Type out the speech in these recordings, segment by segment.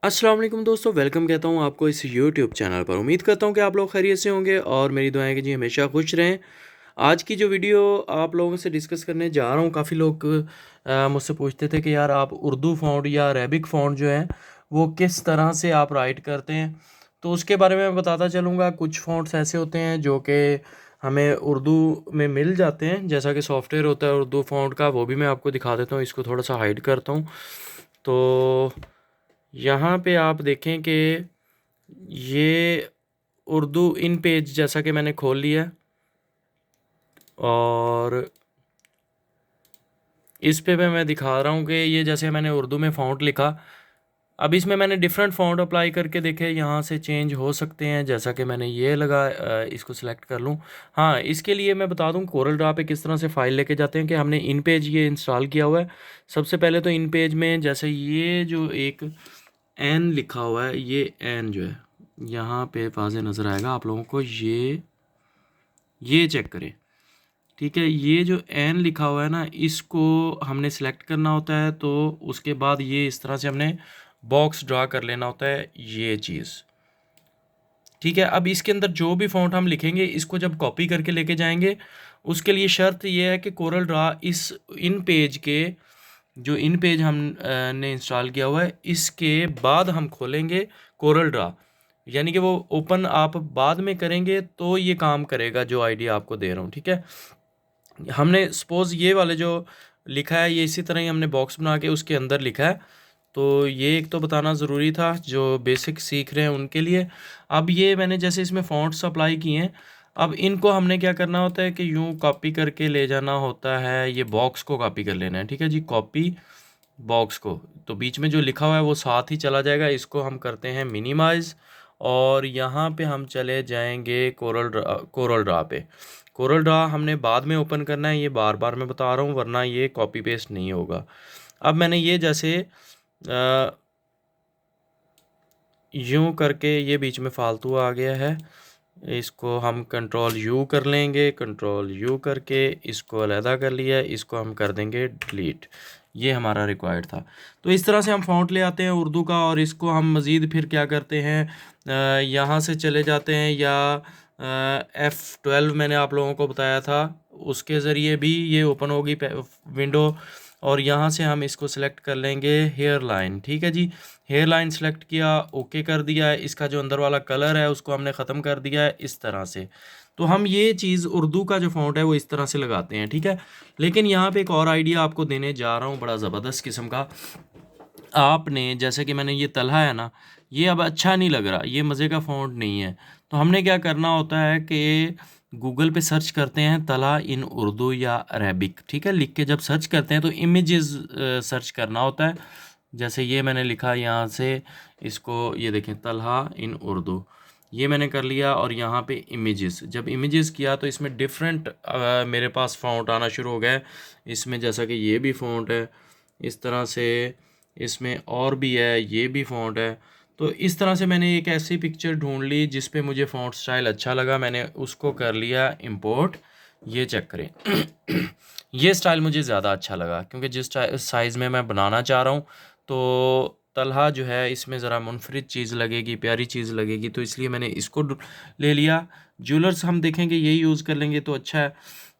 अस्सलाम वालेकुम दोस्तों, वेलकम कहता हूँ आपको इस यूट्यूब चैनल पर। उम्मीद करता हूँ कि आप लोग खैरियत से होंगे और मेरी दुआएं कि जी हमेशा खुश रहें। आज की जो वीडियो आप लोगों से डिस्कस करने जा रहा हूँ, काफ़ी लोग मुझसे पूछते थे कि यार आप उर्दू फ़ॉन्ट या अरेबिक फ़ॉन्ट जो है वो किस तरह से आप राइट करते हैं। तो उसके बारे में मैं बताता चलूँगा। कुछ फ़ॉन्ट्स ऐसे होते हैं जो कि हमें उर्दू में मिल जाते हैं, जैसा कि सॉफ्टवेयर होता है उर्दू फ़ॉन्ट का, वो भी मैं आपको दिखा देता हूँ। इसको थोड़ा सा हाइड करता हूँ। तो यहाँ पे आप देखें कि ये उर्दू इन पेज जैसा कि मैंने खोल लिया और इस पे मैं दिखा रहा हूँ कि ये जैसे मैंने उर्दू में फ़ॉन्ट लिखा। अब इसमें मैंने डिफरेंट फ़ॉन्ट अप्लाई करके देखे, यहाँ से चेंज हो सकते हैं। जैसा कि मैंने ये लगा, इसको सिलेक्ट कर लूँ। हाँ, इसके लिए मैं बता दूँ कोरल ड्रा पे किस तरह से फ़ाइल लेके जाते हैं कि हमने इन पेज ये इंस्टॉल किया हुआ है। सबसे पहले तो इन पेज में जैसे ये जो एक एन लिखा हुआ है, ये एन जो है यहाँ पे वाज़े नज़र आएगा आप लोगों को। ये चेक करें, ठीक है। ये जो एन लिखा हुआ है ना, इसको हमने सेलेक्ट करना होता है। तो उसके बाद ये इस तरह से हमने बॉक्स ड्रा कर लेना होता है, ये चीज़, ठीक है। अब इसके अंदर जो भी फ़ॉन्ट हम लिखेंगे, इसको जब कॉपी करके लेके जाएंगे, उसके लिए शर्त ये है कि कोरल ड्रा इस इन पेज के जो इन पेज हम ने इंस्टॉल किया हुआ है, इसके बाद हम खोलेंगे कोरल ड्रा। यानी कि वो ओपन आप बाद में करेंगे तो ये काम करेगा, जो आइडिया आपको दे रहा हूँ, ठीक है। हमने सपोज़ ये वाले जो लिखा है, ये इसी तरह ही हमने बॉक्स बना के उसके अंदर लिखा है। तो ये एक तो बताना ज़रूरी था जो बेसिक सीख रहे हैं उनके लिए। अब ये मैंने जैसे इसमें फ़ॉन्ट्स अप्लाई किए हैं, अब इनको हमने क्या करना होता है कि यूँ कॉपी करके ले जाना होता है। ये बॉक्स को कॉपी कर लेना है, ठीक है जी। कॉपी बॉक्स को, तो बीच में जो लिखा हुआ है वो साथ ही चला जाएगा। इसको हम करते हैं मिनिमाइज़ और यहाँ पे हम चले जाएंगे कोरल ड्रा पे। कोरल ड्रा हमने बाद में ओपन करना है, ये बार बार मैं बता रहा हूँ, वरना ये कॉपी पेस्ट नहीं होगा। अब मैंने ये जैसे यूँ करके, ये बीच में फालतू आ गया है, इसको हम कंट्रोल यू कर लेंगे। कंट्रोल यू करके इसको अलहदा कर लिया, इसको हम कर देंगे डिलीट। ये हमारा रिक्वायर्ड था। तो इस तरह से हम फ़ॉन्ट ले आते हैं उर्दू का, और इसको हम मज़ीद फिर क्या करते हैं, यहाँ से चले जाते हैं, या F12 मैंने आप लोगों को बताया था, उसके ज़रिए भी ये ओपन होगी विंडो। और यहाँ से हम इसको सिलेक्ट कर लेंगे हेयर लाइन, ठीक है जी। हेयर लाइन सेलेक्ट किया, ओके कर दिया है। इसका जो अंदर वाला कलर है उसको हमने ख़त्म कर दिया है इस तरह से। तो हम ये चीज़ उर्दू का जो फ़ॉन्ट है वो इस तरह से लगाते हैं, ठीक है। लेकिन यहाँ पे एक और आइडिया आपको देने जा रहा हूँ, बड़ा ज़बरदस्त किस्म का। आपने जैसे कि मैंने ये तलहा है ना, ये अब अच्छा नहीं लग रहा, ये मज़े का फ़ॉन्ट नहीं है। तो हमने क्या करना होता है कि गूगल पे सर्च करते हैं तलहा इन उर्दू या अरेबिक, ठीक है। लिख के जब सर्च करते हैं तो इमेजेस सर्च करना होता है। जैसे ये मैंने लिखा यहाँ से, इसको ये देखें तलहा इन उर्दू, ये मैंने कर लिया। और यहाँ पे इमेजेस, जब इमेजेस किया तो इसमें डिफरेंट मेरे पास फ़ॉन्ट आना शुरू हो गया। इसमें जैसा कि ये भी फ़ॉन्ट है इस तरह से, इसमें और भी है, ये भी फ़ॉन्ट है। तो इस तरह से मैंने एक ऐसी पिक्चर ढूंढ ली जिस पे मुझे फ़ॉन्ट स्टाइल अच्छा लगा, मैंने उसको कर लिया इंपोर्ट। ये चेक करें ये स्टाइल मुझे ज़्यादा अच्छा लगा, क्योंकि जिस साइज़ में मैं बनाना चाह रहा हूँ, तो तलहा जो है इसमें ज़रा मुनफरिद चीज़ लगेगी, प्यारी चीज़ लगेगी, तो इसलिए मैंने इसको ले लिया। ज्वेलर्स हम देखेंगे यही यूज़ कर लेंगे तो अच्छा है।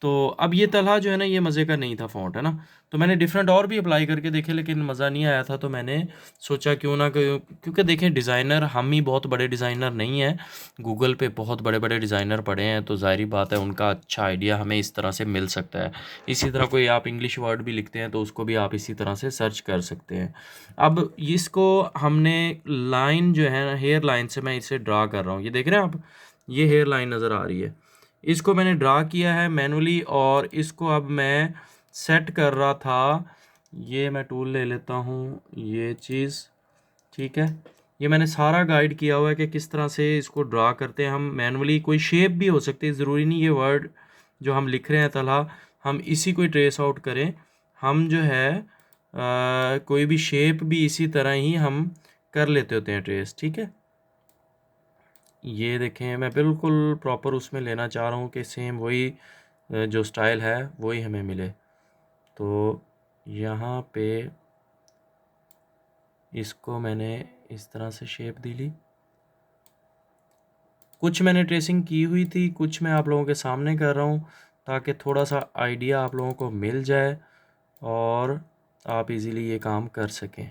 तो अब ये तलहा जो है ना, ये मज़े का नहीं था फ़ॉन्ट, है ना। तो मैंने डिफरेंट और भी अप्लाई करके देखे, लेकिन मज़ा नहीं आया था। तो मैंने सोचा क्यों ना, क्योंकि देखें डिज़ाइनर हम ही बहुत बड़े डिज़ाइनर नहीं हैं, गूगल पे बहुत बड़े बड़े डिज़ाइनर पड़े हैं, तो ज़ाहिर बात है उनका अच्छा आइडिया हमें इस तरह से मिल सकता है। इसी तरह कोई आप इंग्लिश वर्ड भी लिखते हैं तो उसको भी आप इसी तरह से सर्च कर सकते हैं। अब इसको हमने लाइन जो है ना, हेयर लाइन से मैं इसे ड्रा कर रहा हूँ, ये देख रहे हैं आप, ये हेयर लाइन नज़र आ रही है। इसको मैंने ड्रा किया है मैनुअली, और इसको अब मैं सेट कर रहा था। ये मैं टूल ले लेता हूँ, ये चीज़, ठीक है। ये मैंने सारा गाइड किया हुआ है कि किस तरह से इसको ड्रा करते हैं हम मैनुअली। कोई शेप भी हो सकती है, ज़रूरी नहीं ये वर्ड जो हम लिख रहे हैं तलहा हम इसी को ट्रेस आउट करें। हम जो है कोई भी शेप भी इसी तरह ही हम कर लेते होते हैं ट्रेस, ठीक है। ये देखें, मैं बिल्कुल प्रॉपर उसमें लेना चाह रहा हूँ कि सेम वही जो स्टाइल है वही हमें मिले। तो यहाँ पे इसको मैंने इस तरह से शेप दी ली। कुछ मैंने ट्रेसिंग की हुई थी, कुछ मैं आप लोगों के सामने कर रहा हूँ ताकि थोड़ा सा आइडिया आप लोगों को मिल जाए और आप इजीली ये काम कर सकें।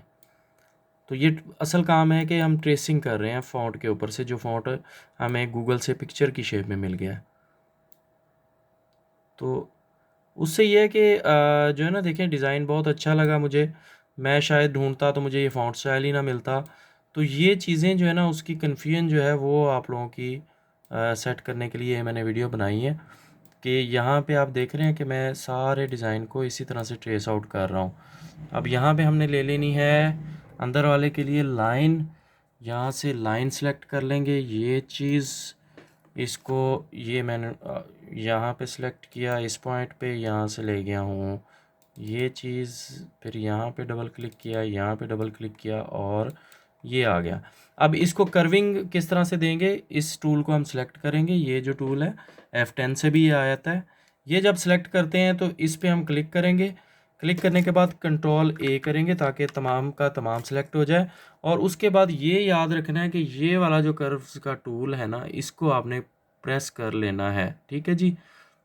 तो ये असल काम है कि हम ट्रेसिंग कर रहे हैं फ़ॉन्ट के ऊपर से, जो फ़ॉन्ट हमें गूगल से पिक्चर की शेप में मिल गया है। तो उससे ये है कि जो है ना, देखें डिज़ाइन बहुत अच्छा लगा मुझे। मैं शायद ढूंढता तो मुझे ये फ़ॉन्ट स्टाइल ही ना मिलता। तो ये चीज़ें जो है ना, उसकी कन्फ्यूजन जो है वो आप लोगों की सेट करने के लिए मैंने वीडियो बनाई है कि यहाँ पे आप देख रहे हैं कि मैं सारे डिज़ाइन को इसी तरह से ट्रेस आउट कर रहा हूँ। अब यहाँ पे हमने ले लेनी है अंदर वाले के लिए लाइन। यहाँ से लाइन सेलेक्ट कर लेंगे, ये चीज़ इसको ये मैंने यहाँ पे सिलेक्ट किया, इस पॉइंट पे यहाँ से ले गया हूँ ये चीज़, फिर यहाँ पे डबल क्लिक किया, यहाँ पे डबल क्लिक किया और ये आ गया। अब इसको कर्विंग किस तरह से देंगे, इस टूल को हम सिलेक्ट करेंगे। ये जो टूल है F10 से भी ये आ जाता है। ये जब सिलेक्ट करते हैं तो इस पे हम क्लिक करेंगे। क्लिक करने के बाद Ctrl+A करेंगे ताकि तमाम का तमाम सिलेक्ट हो जाए। और उसके बाद ये याद रखना है कि ये वाला जो कर्व्स का टूल है ना, इसको आपने प्रेस कर लेना है। ठीक है जी,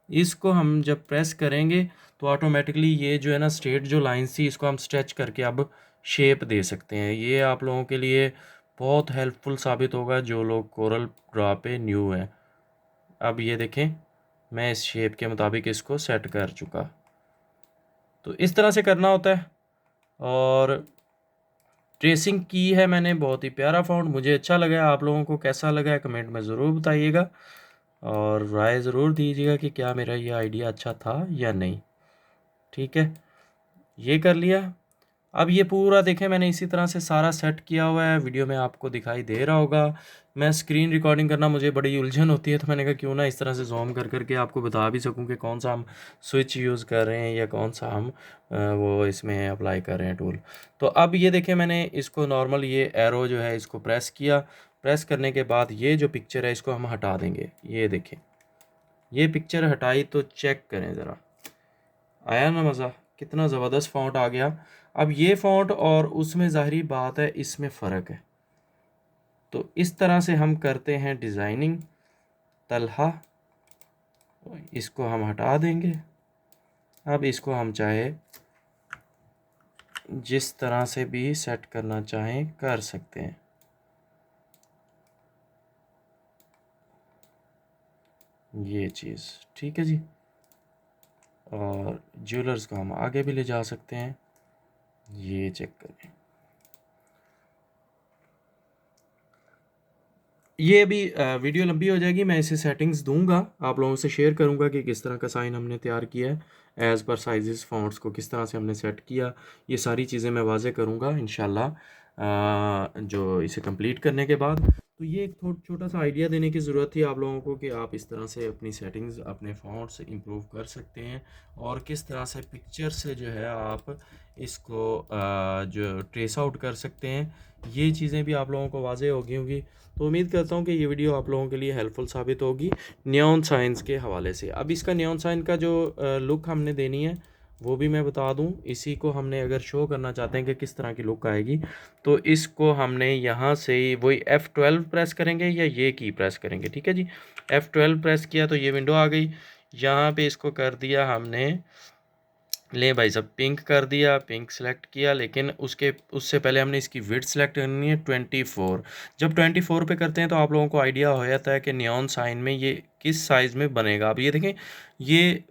इसको हम जब प्रेस करेंगे तो ऑटोमेटिकली ये जो है ना स्ट्रेट जो लाइंस थी, इसको हम स्ट्रेच करके अब शेप दे सकते हैं। ये आप लोगों के लिए बहुत हेल्पफुल साबित होगा जो लोग कोरल ड्रॉ पे न्यू हैं। अब ये देखें, मैं इस शेप के मुताबिक इसको सेट कर चुका। तो इस तरह से करना होता है। और ट्रेसिंग की है मैंने, बहुत ही प्यारा फ़ॉन्ट, मुझे अच्छा लगा। आप लोगों को कैसा लगा है कमेंट में ज़रूर बताइएगा और राय ज़रूर दीजिएगा कि क्या मेरा ये आइडिया अच्छा था या नहीं। ठीक है, ये कर लिया। अब ये पूरा देखें मैंने इसी तरह से सारा सेट किया हुआ है, वीडियो में आपको दिखाई दे रहा होगा। मैं स्क्रीन रिकॉर्डिंग करना मुझे बड़ी उलझन होती है, तो मैंने कहा क्यों ना इस तरह से जूम कर करके आपको बता भी सकूं कि कौन सा हम स्विच यूज़ कर रहे हैं या कौन सा हम वो इसमें अप्लाई कर रहे हैं टूल। तो अब ये देखें, मैंने इसको नॉर्मल ये एरो जो है इसको प्रेस किया। प्रेस करने के बाद ये जो पिक्चर है इसको हम हटा देंगे। ये देखें, ये पिक्चर हटाई तो चेक करें ज़रा, आया ना मज़ा, कितना ज़बरदस्त फ़ॉन्ट आ गया। अब ये फ़ॉन्ट और उसमें ज़ाहिरी बात है इसमें फ़र्क है। तो इस तरह से हम करते हैं डिज़ाइनिंग। तलहा, इसको हम हटा देंगे। अब इसको हम चाहे जिस तरह से भी सेट करना चाहें कर सकते हैं। ये चीज़ ठीक है जी। और ज्वेलर्स को हम आगे भी ले जा सकते हैं। ये चेक करें, ये अभी वीडियो लंबी हो जाएगी, मैं इसे सेटिंग्स दूंगा, आप लोगों से शेयर करूंगा कि किस तरह का साइन हमने तैयार किया है, एज़ पर साइजेस फ़ॉन्ट्स को किस तरह से हमने सेट किया। ये सारी चीज़ें मैं वाज़े करूंगा इंशाल्लाह जो इसे कंप्लीट करने के बाद। तो ये एक छोटा सा आइडिया देने की ज़रूरत थी आप लोगों को कि आप इस तरह से अपनी सेटिंग्स अपने फ़ॉन्ट्स इम्प्रूव कर सकते हैं और किस तरह से पिक्चर से जो है आप इसको जो ट्रेस आउट कर सकते हैं। ये चीज़ें भी आप लोगों को वाज़े होगी होंगी। तो उम्मीद करता हूँ कि ये वीडियो आप लोगों के लिए हेल्पफुल साबित होगी नियॉन साइंस के हवाले से। अब इसका नियॉन साइन का जो लुक हमने देनी है वो भी मैं बता दूं। इसी को हमने अगर शो करना चाहते हैं कि किस तरह की लुक आएगी, तो इसको हमने यहाँ से ही वही F12 प्रेस करेंगे या ये की प्रेस करेंगे। ठीक है जी, F12 प्रेस किया तो ये विंडो आ गई। यहाँ पे इसको कर दिया हमने, ले भाई साहब, पिंक कर दिया, पिंक सेलेक्ट किया। लेकिन उससे पहले हमने इसकी विड्थ सेलेक्ट करनी है 24। जब 24 पे करते हैं तो आप लोगों को आइडिया हो जाता है कि नियॉन साइन में ये किस साइज़ में बनेगा। अब ये देखें, ये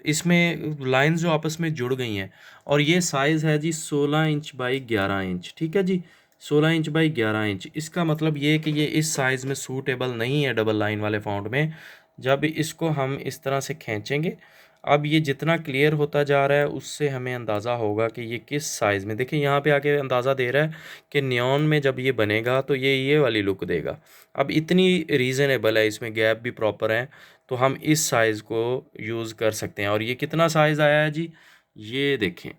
इसमें लाइंस जो आपस में जुड़ गई हैं और ये साइज़ है जी 16 इंच बाई 11 इंच। ठीक है जी, 16 इंच बाई 11 इंच। इसका मतलब ये कि ये इस साइज़ में सूटेबल नहीं है डबल लाइन वाले फ़ॉन्ट में। जब इसको हम इस तरह से खींचेंगे, अब ये जितना क्लियर होता जा रहा है उससे हमें अंदाज़ा होगा कि ये किस साइज़ में। देखिए यहाँ पे आके अंदाज़ा दे रहा है कि नियॉन में जब ये बनेगा तो ये वाली लुक देगा। अब इतनी रीज़नेबल है, इसमें गैप भी प्रॉपर है, तो हम इस साइज़ को यूज़ कर सकते हैं। और ये कितना साइज़ आया है जी, ये देखें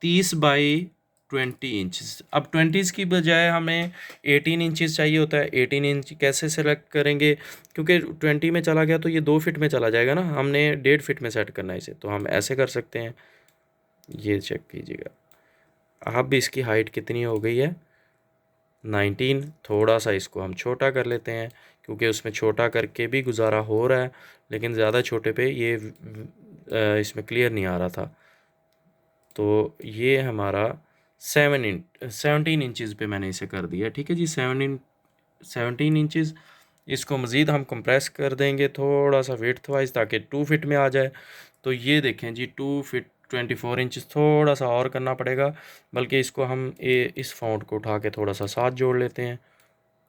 30 बाई 20 इंच। अब 20 की बजाय हमें 18 इंचज़ चाहिए होता है। 18 इंच कैसे सेलेक्ट करेंगे, क्योंकि 20 में चला गया तो ये 2 फिट में चला जाएगा ना, हमने 1.5 फिट में सेट करना है इसे। तो हम ऐसे कर सकते हैं, ये चेक कीजिएगा। अब भी इसकी हाइट कितनी हो गई है, 19। थोड़ा सा इसको हम छोटा कर लेते हैं क्योंकि उसमें छोटा करके भी गुजारा हो रहा है, लेकिन ज़्यादा छोटे पे ये इसमें क्लियर नहीं आ रहा था। तो ये हमारा 17 इंचज़ पे मैंने इसे कर दिया। ठीक है जी, 17 इंचज़। इसको मज़ीद हम कंप्रेस कर देंगे थोड़ा सा विड्थ वाइज ताकि 2 फिट में आ जाए। तो ये देखें जी 2 फिट 24 इंचज़ थोड़ा सा और करना पड़ेगा, बल्कि इसको हम इस फ़ॉन्ट को उठा के थोड़ा सा साथ जोड़ लेते हैं,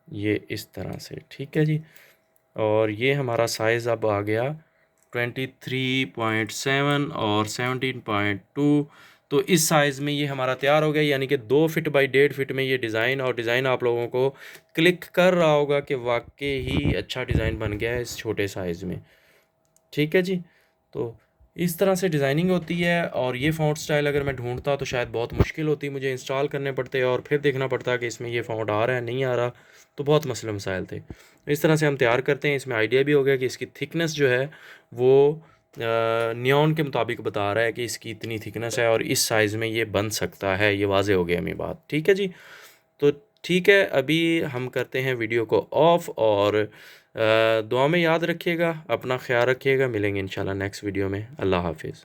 ये इस तरह से। ठीक है जी, और ये हमारा साइज़ अब आ गया 23.7 और 17.2। तो इस साइज़ में ये हमारा तैयार हो गया, यानी कि 2 फिट बाई 1.5 फिट में ये डिज़ाइन। और डिज़ाइन आप लोगों को क्लिक कर रहा होगा कि वाकई ही अच्छा डिज़ाइन बन गया है इस छोटे साइज़ में। ठीक है जी, तो इस तरह से डिज़ाइनिंग होती है। और ये फ़ॉन्ट स्टाइल अगर मैं ढूंढता तो शायद बहुत मुश्किल होती, मुझे इंस्टॉल करने पड़ते और फिर देखना पड़ता कि इसमें ये फ़ॉन्ट आ रहा है नहीं आ रहा, तो बहुत मसले मसाइल थे। इस तरह से हम तैयार करते हैं। इसमें आइडिया भी हो गया कि इसकी थिकनेस जो है वो नियॉन के मुताबिक बता रहा है कि इसकी इतनी थिकनेस है और इस साइज़ में ये बन सकता है। ये वाज़े हो गया हमें बात। ठीक है जी, तो ठीक है, अभी हम करते हैं वीडियो को ऑफ़। और दुआ में याद रखिएगा, अपना ख्याल रखिएगा। मिलेंगे इंशाल्लाह नेक्स्ट वीडियो में। अल्लाह हाफिज़।